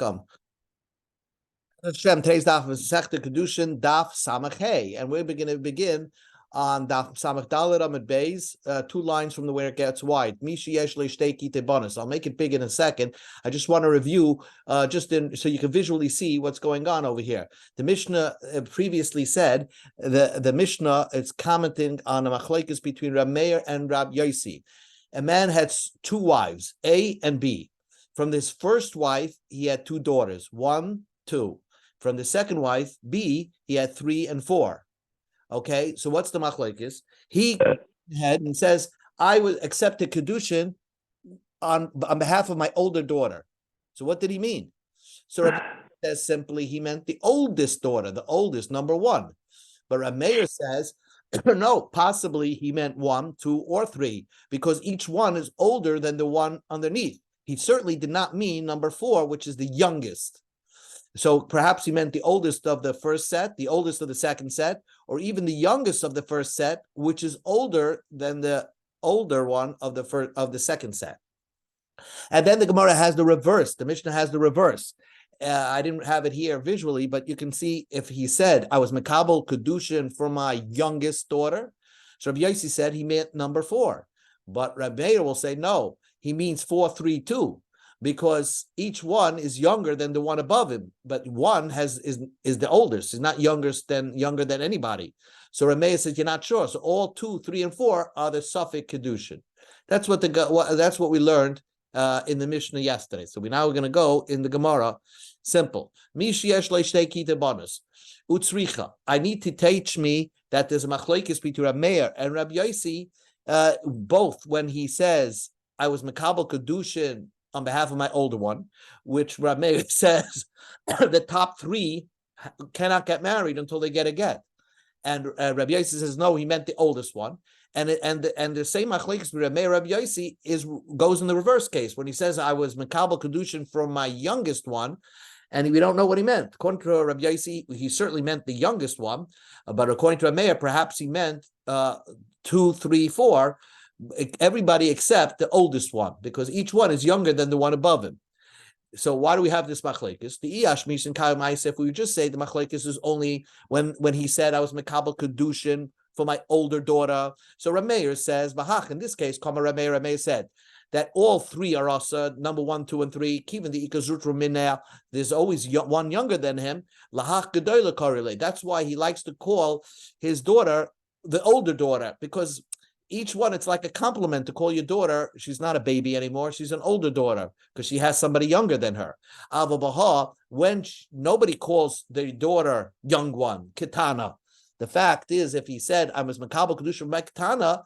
welcome. Hashem, today's Daf is Masechta Kiddushin Daf Samach Hey, and we're going to begin on Daf Samach Dalet Amud Beis, 2 lines from where it gets wide. Mishi Yesh Leishteki Tebanis. I'll make it big in a second. I just want to review, so you can visually see what's going on over here. The Mishnah previously said the Mishnah is commenting on a machlekes between Rab Meir and Rab Yosi. A man had 2 wives, A and B. From this first wife, he had 2 daughters, 1, 2. From the second wife, B, he had 3 and 4. Okay, so what's the machlekes? He had and says, I would accept a Kiddushin on behalf of my older daughter. So what did he mean? So Rabbi says simply he meant the oldest daughter, the oldest, number 1. But Rabbi Meir says, no, possibly he meant 1, 2, or 3, because each one is older than the one underneath. He certainly did not mean number 4, which is the youngest. So perhaps he meant the oldest of the first set, the oldest of the second set, or even the youngest of the first set, which is older than the older one of the second set. And then the Gemara has the reverse. The Mishnah has the reverse. I didn't have it here visually, but you can see if he said, I was Mekabel Kiddushin for my youngest daughter. So Rabbi Yosi said he meant number 4. But Rabbi Meir will say, no, he means 4, 3, 2. Because each one is younger than the one above him, but one is the oldest. He's not younger than anybody. So Rameh says you're not sure. So all 2, 3, and 4 are the Suffolk Kiddushin. That's what we learned in the Mishnah yesterday. So we're going to go in the Gemara. Simple. Utzricha. I need to teach me that there's a machlekes between Rab Meir and Rab Yosi, both when he says I was Mekabel Kiddushin on behalf of my older one, which Rab Meir says the top 3 cannot get married until they get a get, and Rabbi Yosi says no, he meant the oldest one, and the same machlekes with Rab Meir Rabbi Yosi goes in the reverse case when he says I was Mekabel Kiddushin from my youngest one, and we don't know what he meant. According to Rabbi Yosi, he certainly meant the youngest one, but according to Rab Meir, perhaps he meant 2, 3, 4. Everybody except the oldest one, because each one is younger than the one above him. So why do we have this machlekes? The Iash Mishin Kayim, if we would just say the machlekes is only when he said I was Mekabel Kiddushin for my older daughter. So Rab Meir says, Bahach, in this case, Rab Meir said that all 3 are asa, number 1, 2, and 3, even the Ikazutru Mineh, there's always one younger than him. Lahach Gedoyla Korele. That's why he likes to call his daughter the older daughter, because each one, it's like a compliment to call your daughter. She's not a baby anymore. She's an older daughter because she has somebody younger than her. Ava Baha, when nobody calls the daughter young one, Kitana. The fact is, if he said, I was Mekabel Kiddushin by Kitana,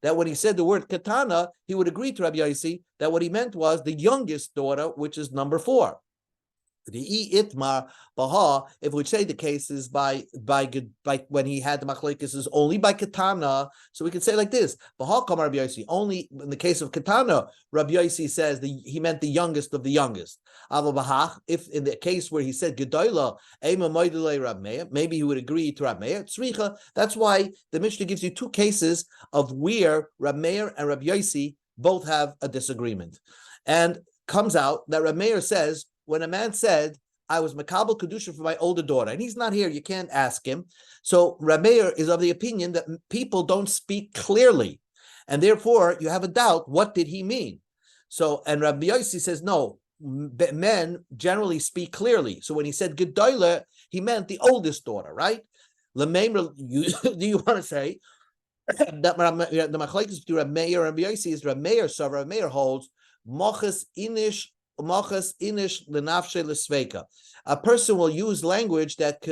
that when he said the word Kitana, he would agree to Rabbi Yosi that what he meant was the youngest daughter, which is number 4. The itmar baha, if we say the case is by when he had the machlekes is only by katana, so we could say like this: baha kamar Rabbi Yosi. Only in the case of katana, Rabbi Yosi says he meant the youngest of the youngest. Ava bahach, if in the case where he said gedoyla ema moidele Rab Meir, maybe he would agree to Rab Meir. Tzricha. That's why the Mishnah gives you 2 cases of where Rab Meir and Rabbi Yosi both have a disagreement, and comes out that Rab Meir says, when a man said, I was Mekabel Kiddushin for my older daughter, and he's not here, you can't ask him. So Rab Meir is of the opinion that people don't speak clearly, and therefore you have a doubt, what did he mean? So, and Rabbi Yosi says, no, men generally speak clearly. So when he said Gedoyle, he meant the oldest daughter, right? Do you want to say that the machlekes between Rab Meir and Rabbi Yosi is Rab Meir, so Rab Meir holds, Moches Inish l'sveika. A person will use language that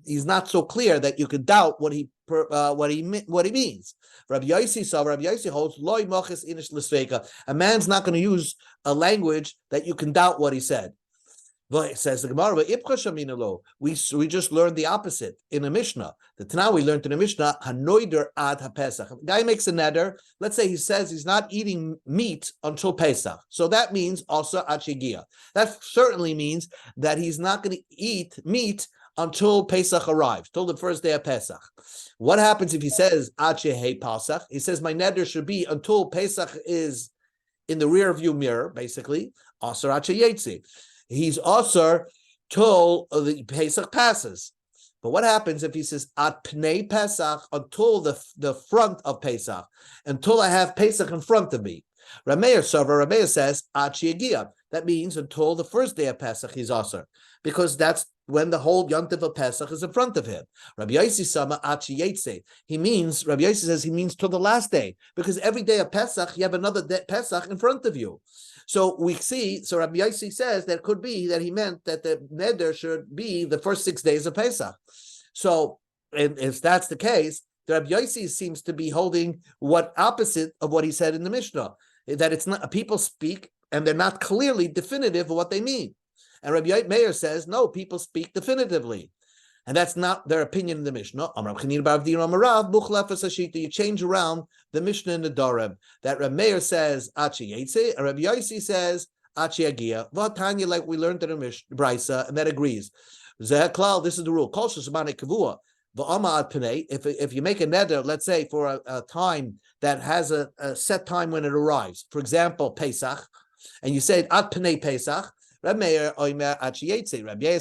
he's not so clear that you could doubt what he means. Rabbi Yosi holds loy moches inish l'sveika. A man's not going to use a language that you can doubt what he said. But it says the Gemara, we just learned the opposite in a Mishnah. The Tanah we learned in a Mishnah, hanoider ad haPesach. A guy makes a neder. Let's say he says he's not eating meat until Pesach. So that means also ad shegia. That certainly means that he's not going to eat meat until Pesach arrives, till the first day of Pesach. What happens if he says ad shehei Pesach? He says my neder should be until Pesach is in the rear view mirror, basically, Asar Achayetzi. He's Asar till the Pesach passes. But what happens if he says at Pnei Pesach, until the front of Pesach, until I have Pesach in front of me? Rameir says Achiagia. That means until the first day of Pesach he's Asar, because that's when the whole Yontif of Pesach is in front of him. Rabbi Yossi Sama Achiyetze. Rabbi Yossi says he means till the last day, because every day of Pesach you have another Pesach in front of you. So we see, so Rabbi Yossi says that it could be that he meant that the neder should be the first 6 days of Pesach. So, and if that's the case, the Rabbi Yossi seems to be holding what opposite of what he said in the Mishnah, that it's not, people speak and they're not clearly definitive of what they mean. And Rabbi Meir says, no, people speak definitively. And that's not their opinion in the Mishnah. You change around the Mishnah in the Dorem. That Rabbi Meir says, Achi Yetze, and Rabbi Yossi says, Achi Agia. V'atanya, like we learned in the Mishnah, Brisa, and that agrees. Zeklal, this is the rule. If you make a neder, let's say for a time that has a set time when it arrives, for example, Pesach, and you say at Pnei Pesach, Rabbi Meir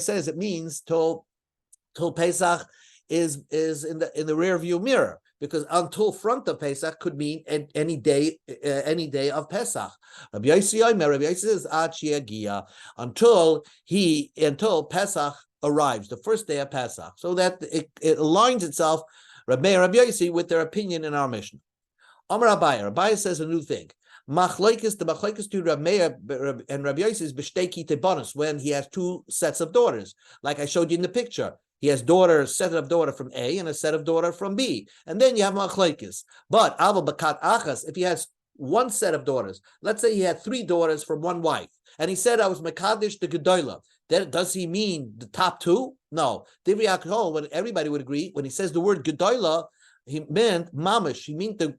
says it means till Pesach is in the rear view mirror, because until front of Pesach could mean any day of Pesach. Rabbi Yossi says until Pesach arrives, the first day of Pesach, so that it aligns itself, Rabbi Yossi, with their opinion in our Mishnah. Amar Abaye says a new thing. The machlokes to Rabbi Meir and Rabbi Yossi is b'shtei kitei, when he has two sets of daughters, like I showed you in the picture. He has set of daughter from A and a set of daughter from B, and then you have machlokes. But aval bakat achas, if he has one set of daughters, let's say he had 3 daughters from one wife, and he said I was mekadesh the gedola. Then does he mean the top 2? No. Divrei Yaakov, when everybody would agree, when he says the word gedola, he meant mamish.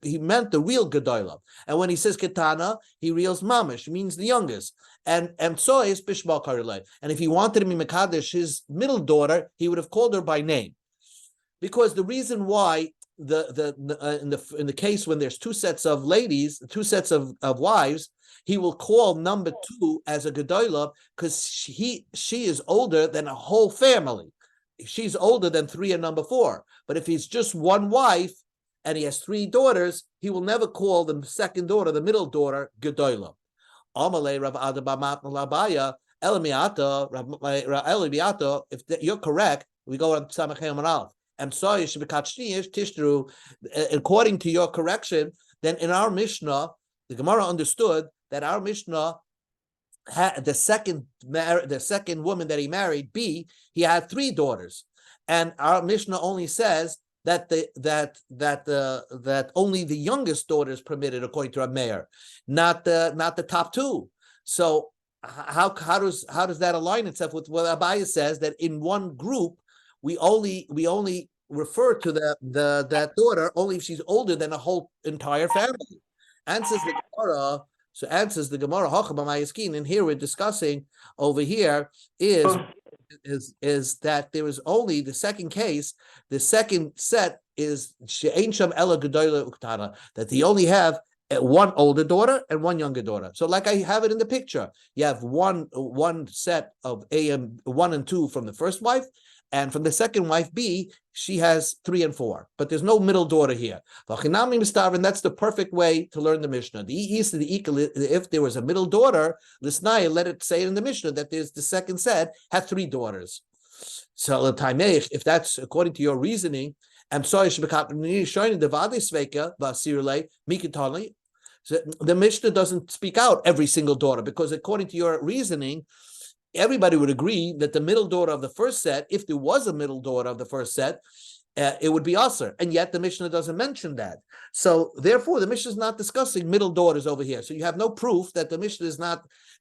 He meant the real gedola. And when he says ketana, he reals mamish. He means the youngest. And so is bishma karilei. And if he wanted to be mekadesh his middle daughter, he would have called her by name, because the reason why in the case when there's 2 sets of ladies, 2 sets of wives, he will call number 2 as a gedola, because she is older than a whole family. She's older than 3 and number 4. But if he's just one wife and he has 3 daughters, he will never call the second daughter, the middle daughter, gedola. Amalei Rav Adabamat Labaya Elimiata. If you're correct, we go on Samachem and Alf. According to your correction, then in our Mishnah, the Gemara understood that our Mishnah had the second woman that he married, B, he had 3 daughters, and our Mishnah only says that only the youngest daughter is permitted, according to Rab Meir, not the top 2. So how does that align itself with what Abaye says, that in one group we only refer to that daughter only if she's older than a whole entire family? Answers the Gemara. So answers the Gemara, and here we're discussing over here is that there is only the second case, the second set is that they only have one older daughter and one younger daughter. So like I have it in the picture, you have one set of A and 1 and 2 from the first wife, and from the second wife, B, she has 3 and 4. But there's no middle daughter here. And that's the perfect way to learn the Mishnah. If there was a middle daughter, Lisnaya, let it say in the Mishnah that there's the second set had 3 daughters. So if that's according to your reasoning, so the Mishnah doesn't speak out every single daughter, because according to your reasoning, everybody would agree that the middle daughter of the first set, if there was a middle daughter of the first set, it would be Aser. And yet the Mishnah doesn't mention that. So therefore, the Mishnah is not discussing middle daughters over here. So you have no proof that the Mishnah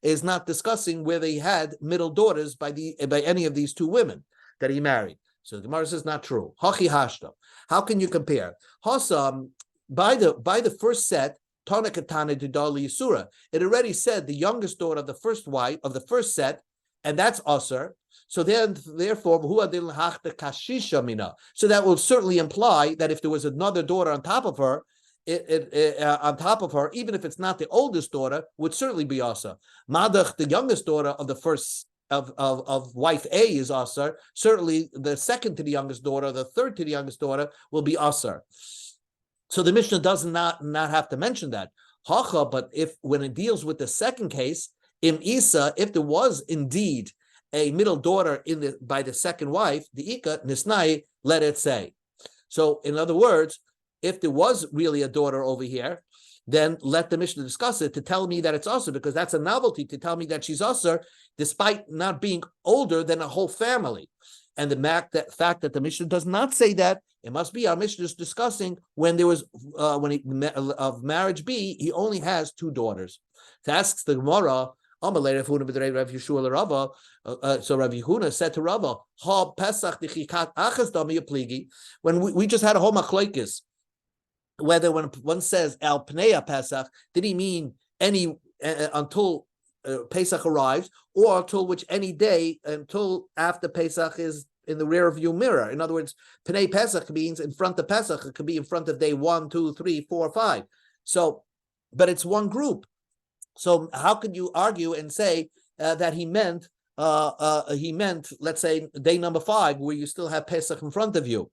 is not discussing where they had middle daughters by any of these 2 women that he married. So the Gemara says not true. Hachi hashta. How can you compare? Hasam, by the first set, Tana Katana Dudali Yisura, it already said the youngest daughter of the first wife of the first set, and that's Aser. So then, therefore, so that will certainly imply that if there was another daughter on top of her, on top of her, even if it's not the oldest daughter, would certainly be asur. Madach, the youngest daughter of the first of wife A is asur. Certainly, the second to the youngest daughter, the third to the youngest daughter, will be asur. So the Mishnah does not have to mention that. Hacha, but if when it deals with the second case, im Isa, if there was indeed a middle daughter by the second wife, the Ika Nisnai, let it say. So in other words, if there was really a daughter over here, then let the Mishnah discuss it to tell me that it's asur, because that's a novelty to tell me that she's asur, despite not being older than a whole family. And the fact that the Mishnah does not say that, it must be our Mishnah is discussing when there was of marriage B, he only has two daughters. So asks the Gemara, so Rav Yehuda said to Rava, "Ha Pesach dichikat achas dami yapligi." When we just had a whole machlokes, whether when one says al pneya Pesach, did he mean any until Pesach arrives, or until which any day until after Pesach is in the rear view mirror? In other words, Pnei Pesach means in front of Pesach. It could be in front of day 1, 2, 3, 4, 5. So, but it's one group. So how could you argue and say that he meant, let's say, day number 5, where you still have Pesach in front of you?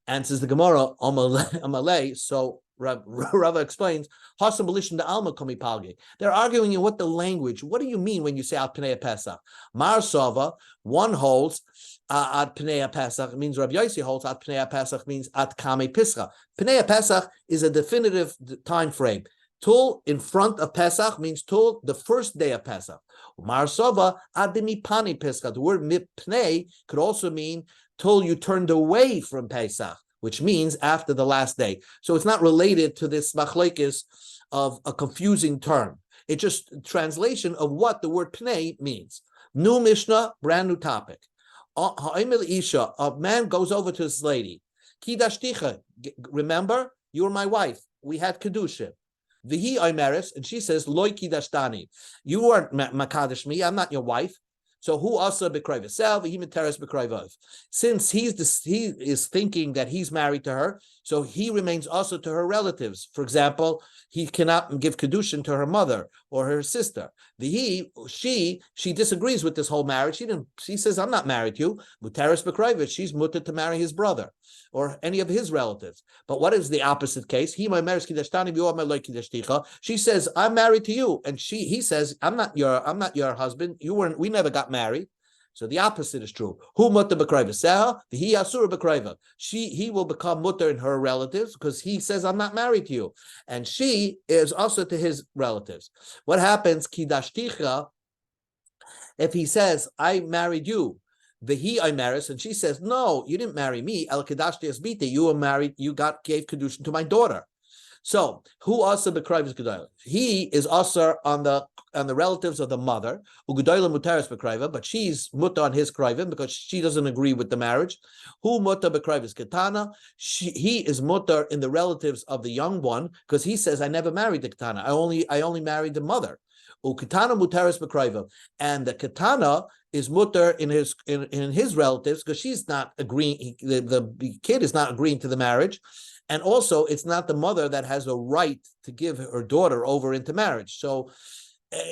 And says the Gemara, Amalei. So Rava explains, they're arguing in what the language. What do you mean when you say Ad Pnei Pesach? Mar Sava, one holds Ad Pnei Pesach, means Rav Yossi holds Ad Pnei Pesach means Ad Kame Pischa. Pnei Pesach is a definitive time frame. Tul in front of Pesach means tul the first day of Pesach. Mar Sava Ad Mipani Pesach. The word Mipnei could also mean tul you turned away from Pesach, which means after the last day. So it's not related to this machlokes of a confusing term. It's just translation of what the word pnei means. New Mishnah, brand new topic. A man goes over to his lady. Kidashticha, remember, you were my wife. We had kedushin. Vihi Omeres, and she says, Loi kidashtani. You weren't makadosh me. I'm not your wife. So who also b'krayv self, he materes b'krayv. Since he is thinking that he's married to her, so he remains also to her relatives. For example, he cannot give kedushin to her mother or her sister. She disagrees with this whole marriage. She says, I'm not married to you. Materes b'krayv. She's mutter to marry his brother or any of his relatives. But what is the opposite case? She says, I'm married to you, and he says, I'm not your husband. We never got married. So the opposite is true. Who mutter b'krayva? He asur b'krayva. He will become mutter in her relatives because he says, I'm not married to you, and she is also to his relatives. What happens? Kidashticha. If he says, I married you, I married, and she says, no, you didn't marry me. El kedashti asbite. You were married. You gave kedushin to my daughter. So who also b'krayv gedolah? He is also on the relatives of the mother. Ugedolah mutaris b'krayva, but she's muta on his krayvim because she doesn't agree with the marriage. Who muta b'krayv is ketana? He is muta in the relatives of the young one because he says, I never married the ketana. I only married the mother. Uketana mutaris b'krayva, and the ketana is mutter in his relatives because she's not agreeing. The kid is not agreeing to the marriage, and also it's not the mother that has a right to give her daughter over into marriage. So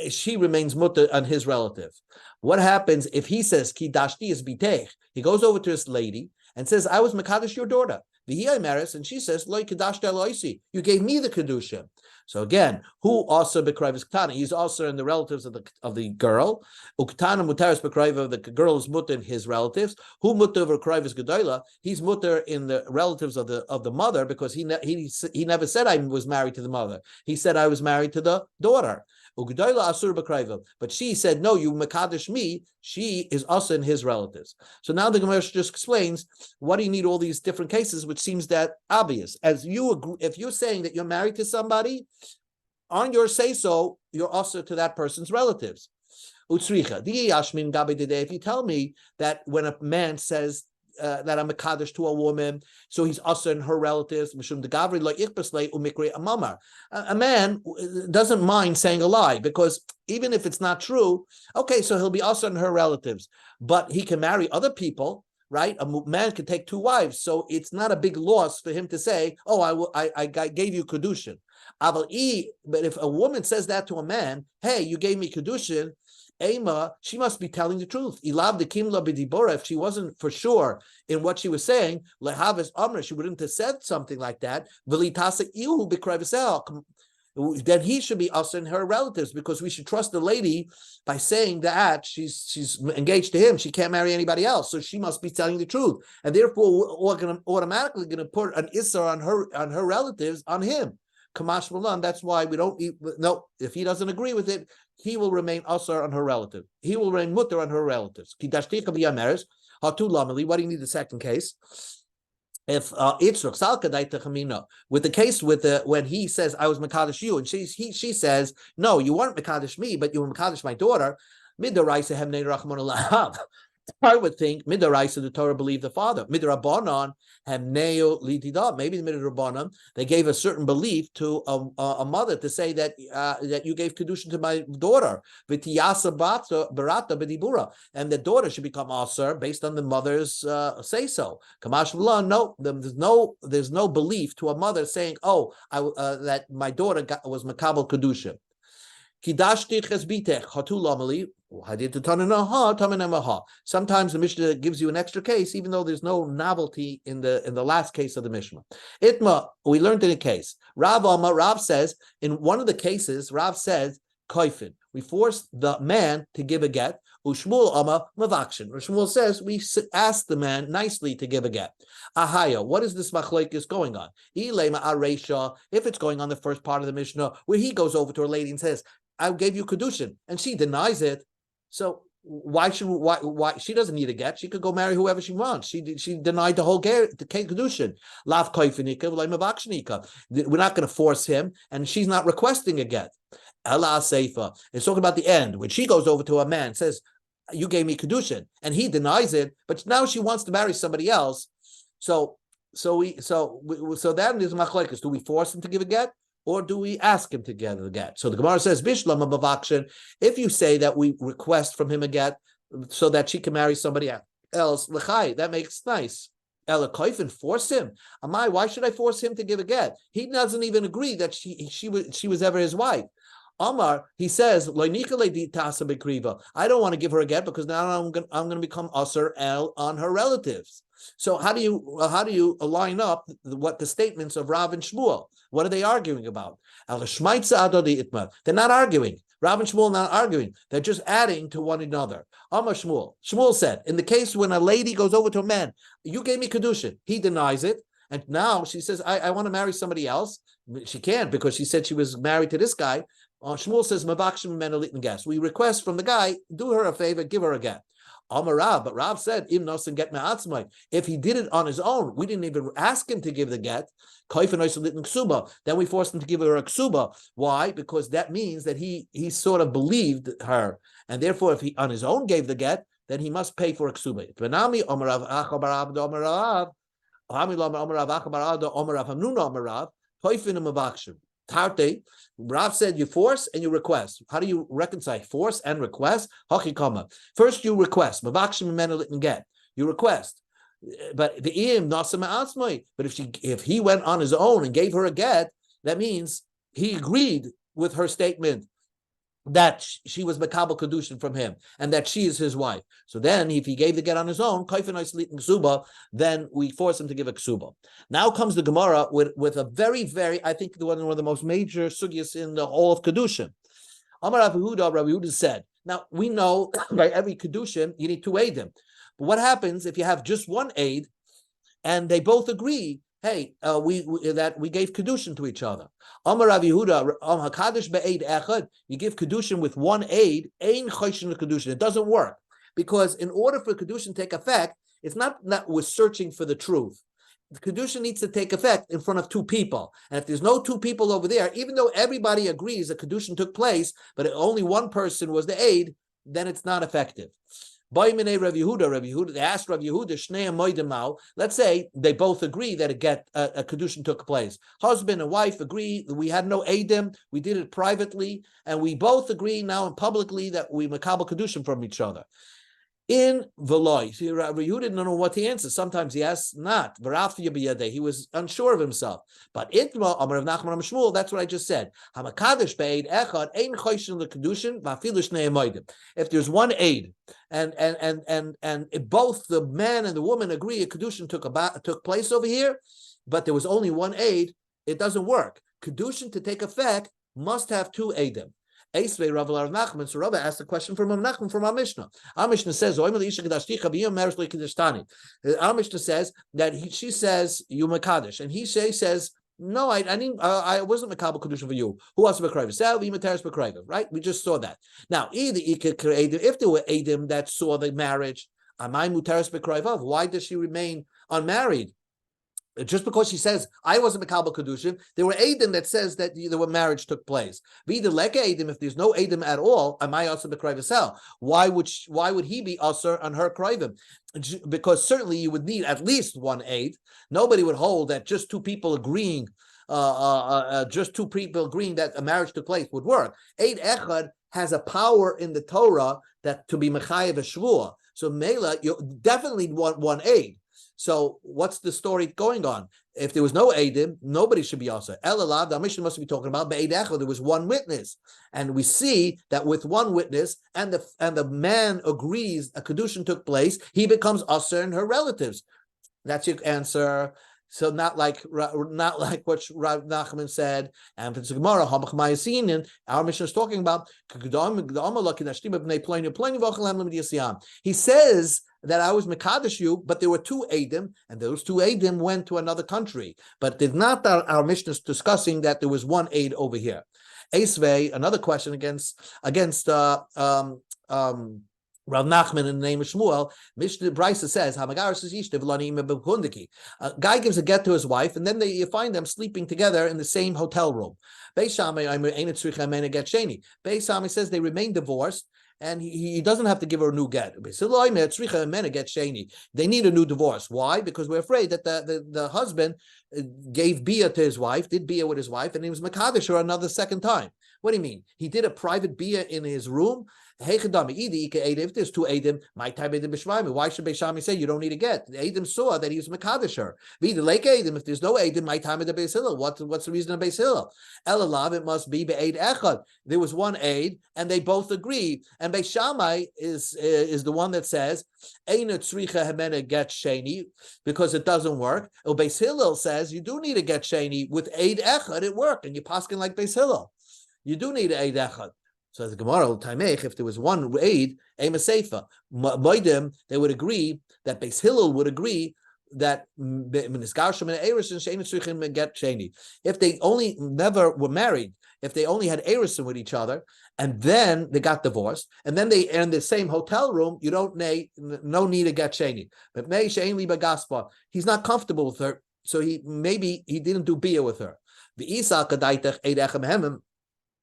she remains mutter on his relative. What happens if he says ki dashti is bitech? He goes over to his lady and says, I was mekadosh your daughter. V'hi maris, and she says, Lo kedashta eloisi. You gave me the kedusha. So again, who also b'krayv ketana? He's also in the relatives of the girl. Uktana mutaris b'krayv, the girl is mutter in his relatives. Who mutter b'krayv gedolah? He's mutter in the relatives of the mother because he never said I was married to the mother. He said I was married to the daughter. But she said, no, you mekadosh me. She is also in his relatives. So now the Gemara just explains, what do you need all these different cases, which seems that obvious. As you agree, if you're saying that you're married to somebody, on your say-so, you're also to that person's relatives. If you tell me that when a man says that I'm a kaddish to a woman, so he's also in her relatives. A man doesn't mind saying a lie because even if it's not true, okay, so he'll be also in her relatives, but he can marry other people right? A man can take 2 wives, so it's not a big loss for him to say, "Oh, I gave you kedushin." But if a woman says that to a man, "Hey, you gave me kedushin," Ema, she must be telling the truth. Ilav the kimla b'dibora. If she wasn't for sure in what she was saying, lehavis amr, she wouldn't have said something like that. V'litasa ihu b'krayv'sel. Then he should be us and her relatives, because we should trust the lady by saying that she's engaged to him. She can't marry anybody else, so she must be telling the truth, and therefore we're automatically going to put an issur on her relatives on him. Kamash Malan. That's why we don't eat. No, if he doesn't agree with it, he will remain usher on her relative. He will remain mutter on her relatives. What do you need the second case? If Yitzchak Salka with the case when he says I was Makadosh you, and she says no, you weren't Makadosh me, but you were Makadosh my daughter. I would think Midaraisa the Torah believed the father. Midrabanan Hamneo Litida. Maybe the Midrabanan they gave a certain belief to a mother to say that that you gave kedushin to my daughter. V'tiyasa barata b'dibura, and the daughter should become aser based on the mother's say so. Kamash v'lan. No, there's no belief to a mother saying, oh, that my daughter was makabel kedushin. Sometimes the Mishnah gives you an extra case, even though there's no novelty in the last case of the Mishnah. Itma, we learned in a case. Rav says, in one of the cases, Rav says, koifin, we forced the man to give a get. Ushmul Ama Mavakshin. Shmuel says we asked the man nicely to give a get. Ahaya, what is this machlokes going on? Ilema Aresha, if it's going on the first part of the Mishnah, where he goes over to her lady and says, I gave you kedushin, and she denies it. So why she doesn't need a get? She could go marry whoever she wants. She denied the whole kedushin. Lav koifinika, mavakshinika. We're not going to force him, and she's not requesting a get. Ella Seifa. It's talking about the end when she goes over to a man, says, "You gave me kedushin," and he denies it, but now she wants to marry somebody else. So that is machlokes. Do we force him to give a get, or do we ask him to give a get? So the Gemara says, "Bishlam bavakshin." If you say that we request from him a get so that she can marry somebody else, l'chai, that makes nice. Ella koifin, force him. Amai, why should I force him to give a get? He doesn't even agree that she was ever his wife. Amar, he says, I don't want to give her a get because now I'm going to become usher on her relatives. So how do you line up what the statements of Rav and Shmuel? What are they arguing about? They're not arguing. Rav and Shmuel not arguing. They're just adding to one another. Amar Shmuel. Shmuel said, in the case when a lady goes over to a man, you gave me kedushin. He denies it. And now she says, I want to marry somebody else. She can't because she said she was married to this guy. Shmuel says, we request from the guy, do her a favor, give her a get. Amar Rav, but Rav said, if he did it on his own, we didn't even ask him to give the get, then we forced him to give her a ksuba. Why? Because that means that he sort of believed her, and therefore if he on his own gave the get, then he must pay for a ksuba. Tarte, Rav said you force and you request. How do you reconcile force and request? Hakikama. First you request. Get. You request. But the but if he went on his own and gave her a get, that means he agreed with her statement that she was makabel kedushin from him and that she is his wife. So then if he gave the get on his own, then we force him to give a ksuba. Now comes the Gemara with a very, very, I think one of the most major sugyas in the whole of kedushin. Amar Rav Yehuda said, now we know by every kedushin you need 2 eidim. But what happens if you have just one aid and they both agree, hey, we gave kedushin to each other. Amar Rav Yehuda, hakadosh be'ed echad. You give kedushin with one aid, ein choshen kedushin. It doesn't work because in order for kedushin to take effect, it's not that we're searching for the truth. The kedushin needs to take effect in front of 2 people, and if there's no 2 people over there, even though everybody agrees that kedushin took place, but only one person was the aid, then it's not effective. Rav Yehuda, they asked Rav Yehuda, let's say they both agree that a kedushin took place. Husband and wife agree, we had no edim, we did it privately, and we both agree now and publicly that we makabel kedushin from each other. In Veloy, you didn't know what to answer. Sometimes yes, not. He was unsure of himself. But Itma, Amar of Nachman Shmuel, that's what I just said. If there's one aid, and if both the man and the woman agree a Kiddushin took place over here, but there was only one aid, it doesn't work. Kiddushin to take effect must have two aidim. Eisvei Rav Nachman. So Rabbi asked a question from Rav Nachman from our Mishnah. Our Mishnah says, our Mishnah says that she says you mekadosh, and he says no, I didn't. I wasn't mekabel kedusha for you. Who else mekriv? Salvi materis mekriv. Right? We just saw that. Now, if there were edim that saw the marriage, amai muteris mekriv. Why does she remain unmarried? Just because she says I wasn't mekabel kedushin, there were edim that says that there were marriage took place. V'ida leka edim. If there's no edim at all, amai also mekriv. Why would he be usher on her krivim? Because certainly you would need at least one aid. Nobody would hold that just two people agreeing that a marriage took place would work. Aid echad has a power in the Torah that to be mechayev a shvua. So mela, you definitely want one aid. So what's the story going on? If there was no Eidim, nobody should be also. Elalav, the Mishnah must be talking about Be'ed Echad. There was one witness, and we see that with one witness, and the man agrees a kedushin took place, he becomes usher and her relatives. That's your answer. So not like what Rav Nachman said, and for the Gemara, our Mishnah is talking about. He says that I was mekadosh you, but there were two Eidim, and those two Eidim went to another country. But did not our Mishnah is discussing that there was one Eid over here. Eisvei, another question against Rav Nachman in the name of Shmuel. Mishnah Brisa says, a guy gives a get to his wife, and then you find them sleeping together in the same hotel room. Beis Shammai says they remain divorced, and he doesn't have to give her a new get. They need a new divorce. Why? Because we're afraid that the husband gave bia to his wife, did bia with his wife, and he was mekadosh her another second time. What do you mean? He did a private bia in his room. If there's two Eidim, my time Eidim b'shvaim. Why should Beis Shammai say you don't need a get? The Eidim saw that he was mekadosh her. If there's no Eidim, my time Eidim Beis Hillel. What's the reason of Beis Hillel? Elalav, it must be be'ed echad. There was one aid, and they both agree. And Beis Shammai is the one that says Eina tzricha hemena get sheni because it doesn't work. Beis Hillel says you do need a get sheni with aid echad. It worked, and you're pasking like Beis Hillel. You do need aid echad. So the Gemara, if there was one aid, Ema Seifa, Moedim, they would agree that Beis Hillel would agree that if they only never were married, if they only had erisin with each other, and then they got divorced, and then they are in the same hotel room, you don't no need to get sheni. But he's not comfortable with her, so he didn't do bia with her.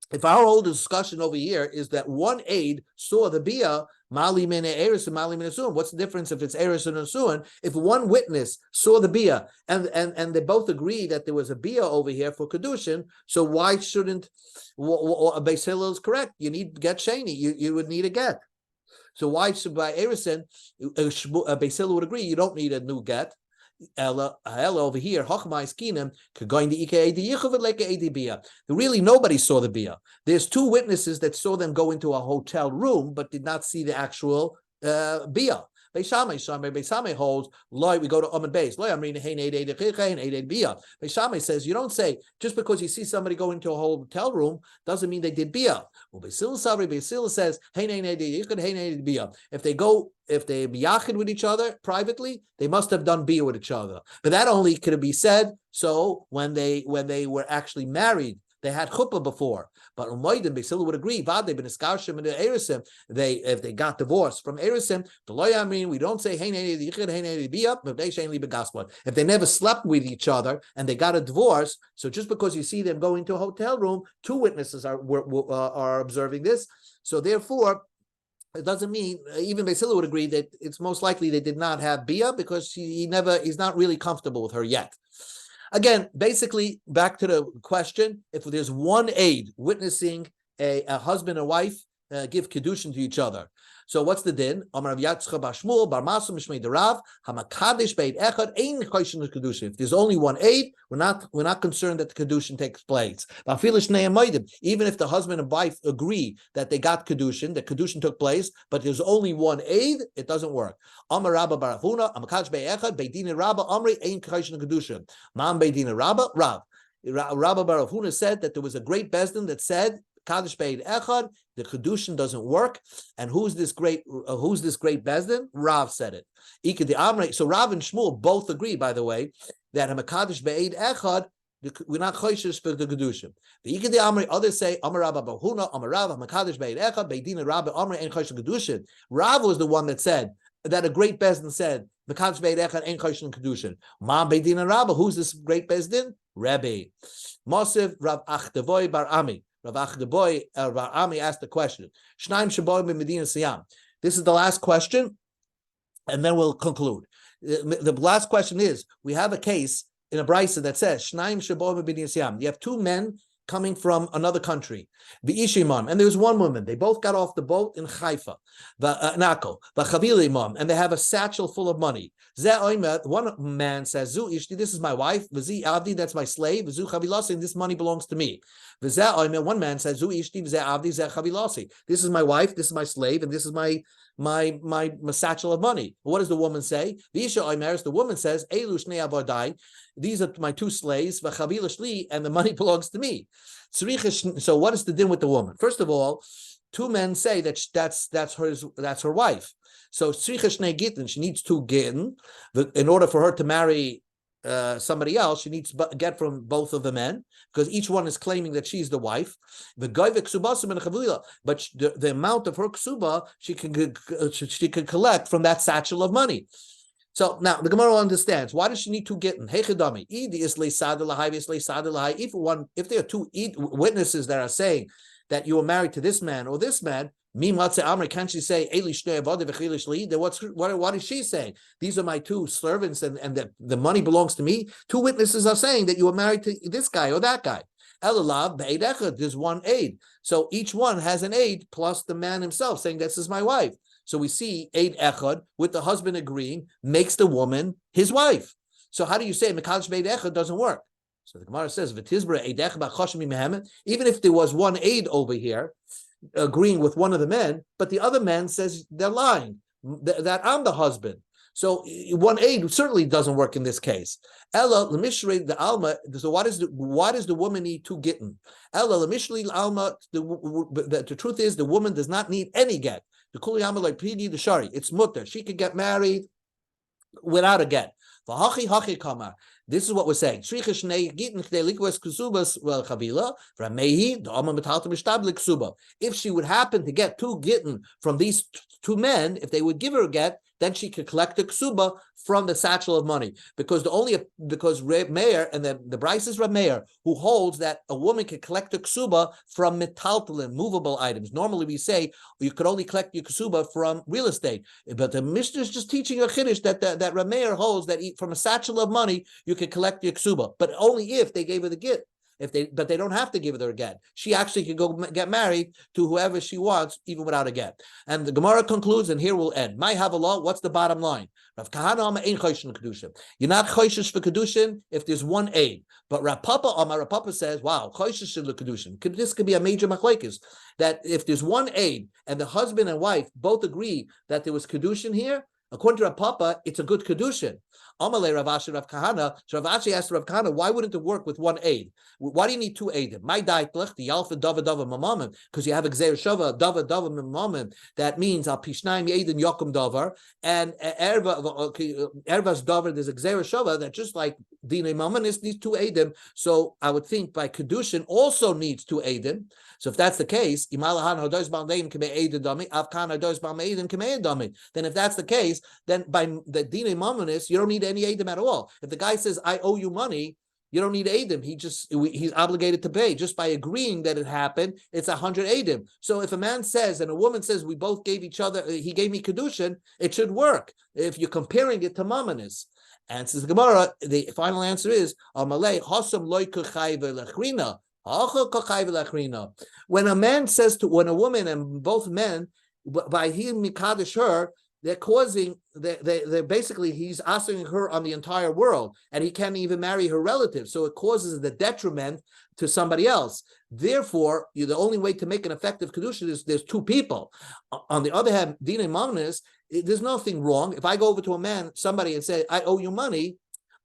If our whole discussion over here is that one aid saw the bia, mali mene eris and mali mene suan. What's the difference if it's eris and suan? If one witness saw the bia and they both agree that there was a bia over here for kedushin, so why shouldn't Beis Hillel is correct? You need get sheni. You would need a get. So why should by erison Beis Hillel would agree you don't need a new get? Ella over here, really nobody saw the bia. There's two witnesses that saw them go into a hotel room, but did not see the actual bia. Beis Shammai holds, we go to Amud Beis. Beis Shammai says, you don't say, just because you see somebody go into a hotel room, doesn't mean they did bia. Well, Beis Hillel says, if they biyachid with each other privately, they must have done bia with each other. But that only could be said so when they were actually married. They had chuppah before, but Umaydim Beis Hillel would agree. If they got divorced from erisim, we don't say if they never slept with each other and they got a divorce. So just because you see them going to a hotel room, two witnesses are observing this. So therefore, it doesn't mean even Beis Hillel would agree that it's most likely they did not have bia because he's not really comfortable with her yet. Again, basically, back to the question, if there's one aid witnessing a husband and wife give Kiddushin to each other. So what's the din? If there's only one aid, we're not concerned that the Kiddushin takes place. Even if the husband and wife agree that they got Kiddushin, the Kiddushin took place, but there's only one aid, it doesn't work. Amar Rabba Barafuna, Amakash Be'echad, Beidin Rabba, Amri, Ein Kiddushin Kiddushin. Mam Beidin Rabba, Rav. Rabba Barafuna said that there was a great bezdin that said Kaddish Beid Echad, the Kedushin doesn't work. And who's this great bezdin? Rav said it. So Rav and Shmuel both agree, by the way, that Hamakadish Beid Echad, we're not choishes for the Kedushin. The Ikadi Amri, others say Amar Rabba Bahuna, Amar Rav, Hamakadish Beid Echad, Beidina Rabba Amri Ein Chosh Kedushin. Rav was the one that said that a great bezdin said Makadish Beid Echad Ein Chosh Kedushin. Ma Beidina Rabba, who's this great bezdin? Rebbe. Mosiv Rav Achdavoy Bar Ami. Rav Achdavoy Bar Ami asked the question. Shnaim Shaboy Medina Siyam. This is the last question, and then we'll conclude. The last question is: we have a case in a brisa that says Shnaim Shaboy Medina Siyam. You have two men coming from another country, the Ishimam, and there's one woman. They both got off the boat in Haifa, Nako, and they have a satchel full of money. One man says, "Zu Ishti, this is my wife. V'zi Avdi, that's my slave. V'zu Chavilasi, and this money belongs to me." One man says, "Zu Ishti, v'ze Avdi, ze Chavilasi. This is my wife. This is my slave, and this is my satchel of money." What does the woman say? The woman says, "Elu shnei avadai. These are my two slaves, and the money belongs to me." So what is the din with the woman? First of all, two men say that's her wife. So she needs two gittin. In order for her to marry somebody else, she needs to get from both of the men, because each one is claiming that she's the wife. But the amount of her ksuba she can collect from that satchel of money. So now the Gemara understands, why does she need two gittin? If there are two witnesses that are saying that you were married to this man or this man, can't she say, then what is she saying? These are my two servants and the money belongs to me. Two witnesses are saying that you were married to this guy or that guy. There's one aid. So each one has an aid plus the man himself saying, this is my wife. So we see Eid Echad with the husband agreeing makes the woman his wife. So how do you say Mekadosh Beid Echad doesn't work? So the Gemara says, even if there was one aid over here agreeing with one of the men, but the other man says they're lying, that I'm the husband. So one aid certainly doesn't work in this case. Ella lemishri the alma. So why does the woman need two gittin? Ella lemishri alma. The truth is the woman does not need any get. The kuli alma like pidi the shari. It's mutter. She could get married without a get. V'hachi kamar. This is what we're saying. If she would happen to get two gittin from these two men, if they would give her a get, then she could collect the ksuba from the satchel of money. Because Reb Meir, and the Bryce is Reb Meir, who holds that a woman can collect the ksuba from metaltalin, movable items. Normally we say you could only collect your ksuba from real estate. But the Mishnah is just teaching a chiddush that Reb Meir holds that from a satchel of money, you can collect your ksuba, but only if they gave her the get. But they don't have to give her a get. She actually can go get married to whoever she wants, even without a get. And the Gemara concludes, and here we'll end. My have a law. What's the bottom line? Rav Kahana ain't choishin kedushin. You're not choishish for kedushin if there's one aid. But Rav Papa says, wow, choishish for kedushin. This could be a major machlekes, that if there's one aid and the husband and wife both agree that there was kedushin here, according to Rav Papa, it's a good kedushin. Amalei Rav Ashi Rav Kahana. So Rav Ashi asked Rav Kahana, why wouldn't it work with one aid? Why do you need two aidim? My daitlech, the Yalfa Dava Dava Mamamim, because you have a Gzeir Shava Dava Dava Mamamim. That means Al Pishnaim Yeidim Yokum Davar, and Ervas Davar. There's a Gzeir Shava that just like Dinei Mamanis needs two aidim. So I would think by kedushin also needs two aidim. So if that's the case, then if that's the case, then by the Dinei Mamanis, you don't need any aidim at all. If the guy says, I owe you money, you don't need aidim. He's obligated to pay. Just by agreeing that it happened, it's 100 aidim. So if a man says and a woman says we both gave each other, he gave me kedushin, it should work. If you're comparing it to mamanis. And says the Gemara, the final answer is Amalei Hosam Loy Kuchai Velechrina. When a man says to, when a woman and both men, by him mikadosh her, they're causing, they're basically, he's asking her on the entire world, and he can't even marry her relatives. So it causes the detriment to somebody else. Therefore, the only way to make an effective kedusha is there's two people. On the other hand, dina magnis, there's nothing wrong. If I go over to a man, somebody, and say, I owe you money,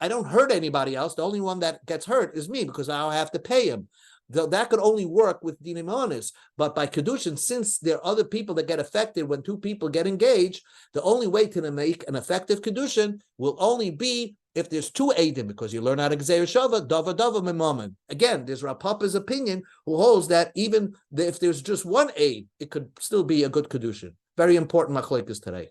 I don't hurt anybody else. The only one that gets hurt is me, because I'll have to pay him. That could only work with dina magnis. But by kedushin, since there are other people that get affected when two people get engaged, the only way to make an effective kedushin will only be if there's two eidim, because you learn how to gzeir shava, dava memamen. Again, there's Rav Papa's opinion, who holds that even if there's just one aid, it could still be a good kedushin. Very important machlokes today.